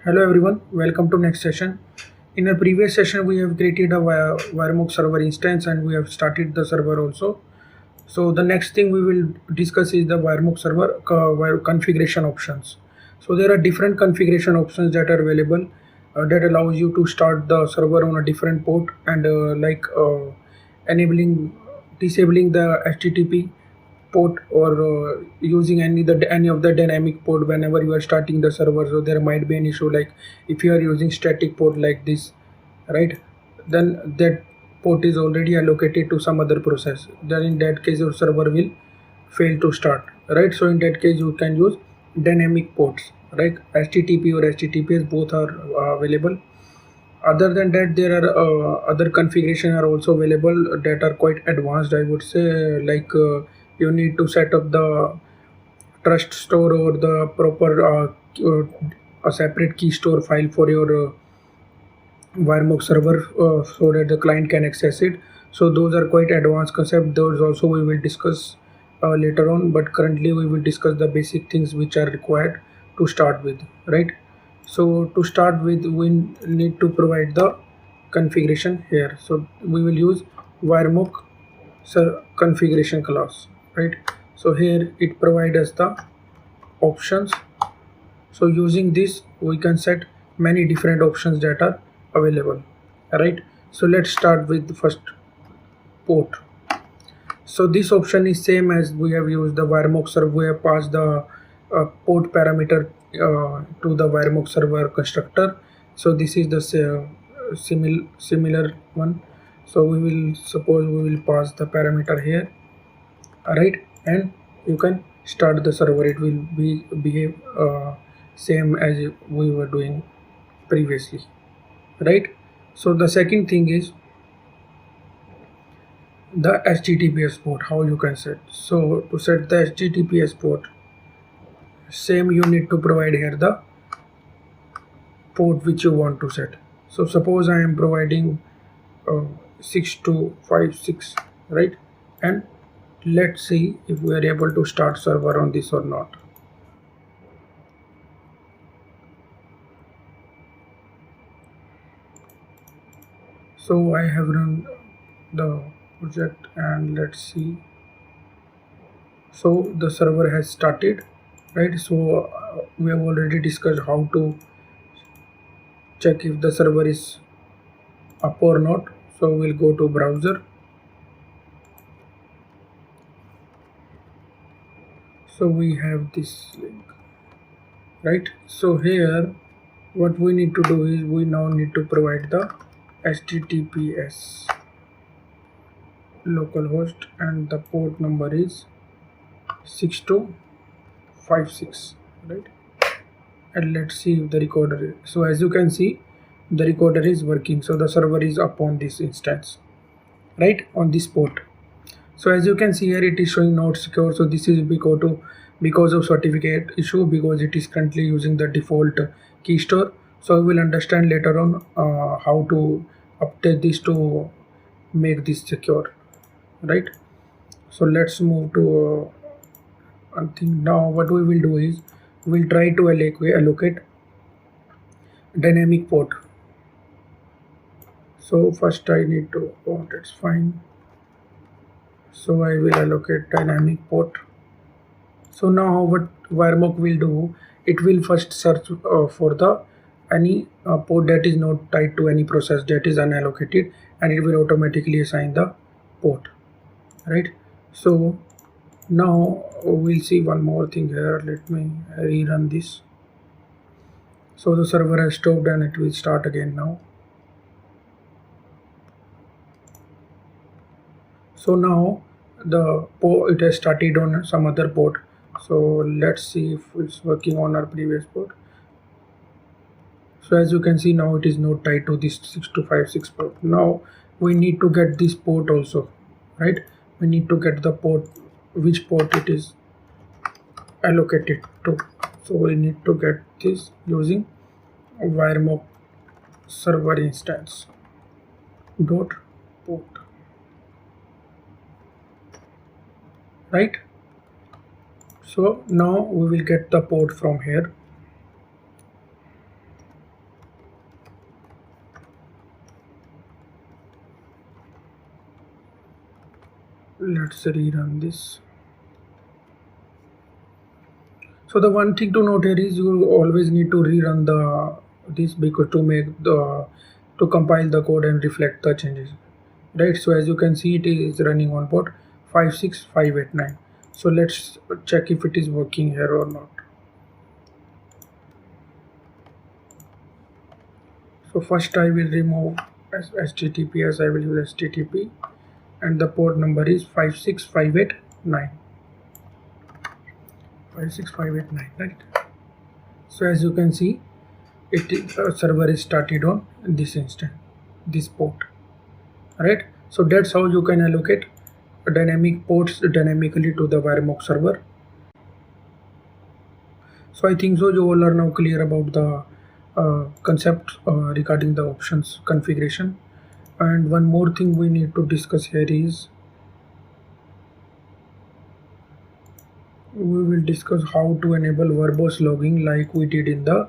Hello everyone, welcome to next session. In a previous session, we have created a Wiremock server instance and we have started the server also. So the next thing we will discuss is the Wiremock server configuration options. So there are different configuration options that are available that allows you to start the server on a different port and enabling, disabling the HTTP port or using any of the dynamic port whenever you are starting the server. So there might be an issue like if you are using static port like this, right, then that port is already allocated to some other process, then in that case your server will fail to start, right? So in that case you can use dynamic ports, right? HTTP or HTTPS both are available. Other than that, there are other configuration are also available that are quite advanced, I would say, like you need to set up the trust store or the proper a separate key store file for your Wiremock server so that the client can access it. So those are quite advanced concept. Those also we will discuss later on, but currently we will discuss the basic things which are required to start with, right? So to start with, we need to provide the configuration here. So we will use Wiremock configuration class, right? So here it provides us the options. So using this we can set many different options that are available, right? So let's start with the first port. So this option is same as we have used the Wiremock server. We have passed the port parameter to the Wiremock server constructor. So this is the similar one. So we will suppose we will pass the parameter here, right? And you can start the server. It will be behave same as we were doing previously, right? So the second thing is the HTTPS port, how you can set. So to set the HTTPS port, same you need to provide here the port which you want to set. So suppose I am providing 6256, right? And let's see if we are able to start server on this or not. So I have run the project and let's see. So the server has started, right? So we have already discussed how to check if the server is up or not. So we'll go to browser. So we have this link, right? So here what we need to do is we now need to provide the HTTPS localhost and the port number is 6256, right? And let's see if the recorder is. So as you can see, the recorder is working. So the server is up on this instance, right, on this port. So as you can see here, it is showing not secure. So this is because of certificate issue, because it is currently using the default key store. So we will understand later on how to update this to make this secure, right? So let's move to I think now what we will do is we'll try to allocate dynamic port. So first I need to, oh, that's fine. So I will allocate dynamic port. So now what Wiremock will do, it will first search for the any port that is not tied to any process that is unallocated, and it will automatically assign the port, right? So now we'll see one more thing here. Let me rerun this. So the server has stopped and it will start again now. So now the port, it has started on some other port. So let's see if it's working on our previous port. So as you can see, now it is not tied to this 6256 port. Now we need to get this port also, right? We need to get the port, which port it is allocated to. So we need to get this using Wiremock server instance dot port, right? So now we will get the port from here. Let's rerun this. So the one thing to note here is you always need to rerun this because to compile the code and reflect the changes, right? So as you can see, it is running on port 56589. So let's check if it is working here or not. So first I will remove HTTP, as I will use HTTP, and the port number is 56589. 56589, right? So as you can see, server is started on this instance, this port, right? So that's how you can allocate dynamic ports dynamically to the Wiremock server. So I think so you all are now clear about the concept regarding the options configuration. And one more thing we need to discuss here is we will discuss how to enable verbose logging like we did in the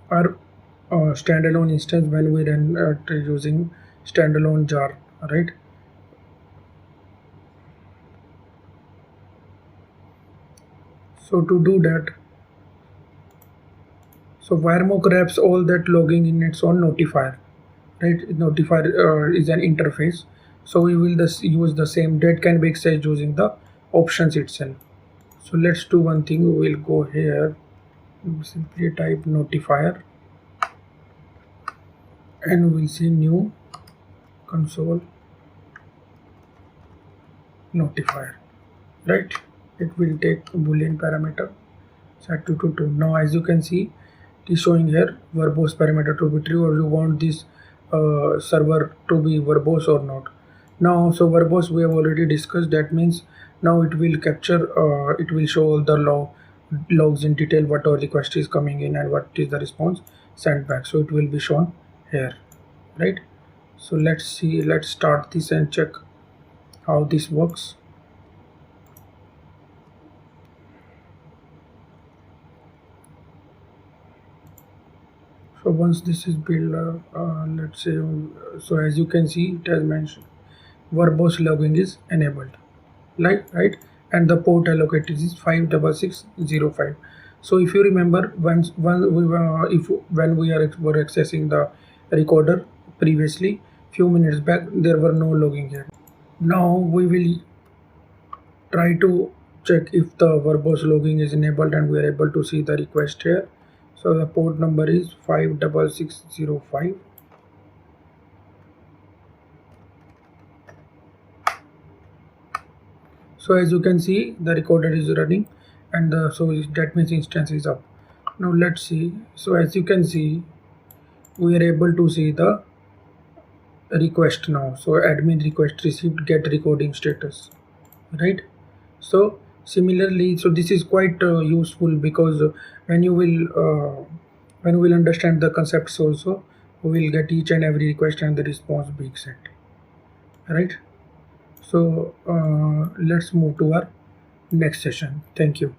our standalone instance when we ran using standalone jar, right? So to do that, so Wiremock wraps all that logging in its own notifier, right? Notifier is an interface, so we will use the same that can be accessed using the options itself. So let's do one thing. We will go here, simply type notifier, and we'll see new console notifier, right? It will take a boolean parameter set to 2. Now as you can see, it is showing here verbose parameter to be true, or you want this server to be verbose or not. Now so verbose we have already discussed. That means now it will capture it will show all the logs in detail, what our request is coming in and what is the response sent back. So it will be shown here, right? So let's see, let's start this and check how this works. So once this is built, let's say, so as you can see, it has mentioned verbose logging is enabled, like, right? And the port allocated is 56605. So if you remember, when we were accessing the recorder previously, few minutes back, there were no logging here. Now we will try to check if the verbose logging is enabled, and we are able to see the request here. So the port number is 56605. So as you can see, the recorder is running, and so that means instance is up. Now let's see. So as you can see, we are able to see the request now. So admin request received, get recording status, right? So similarly, so this is quite useful because when you will understand the concepts also, we will get each and every request and the response being sent, right? So let's move to our next session. Thank you.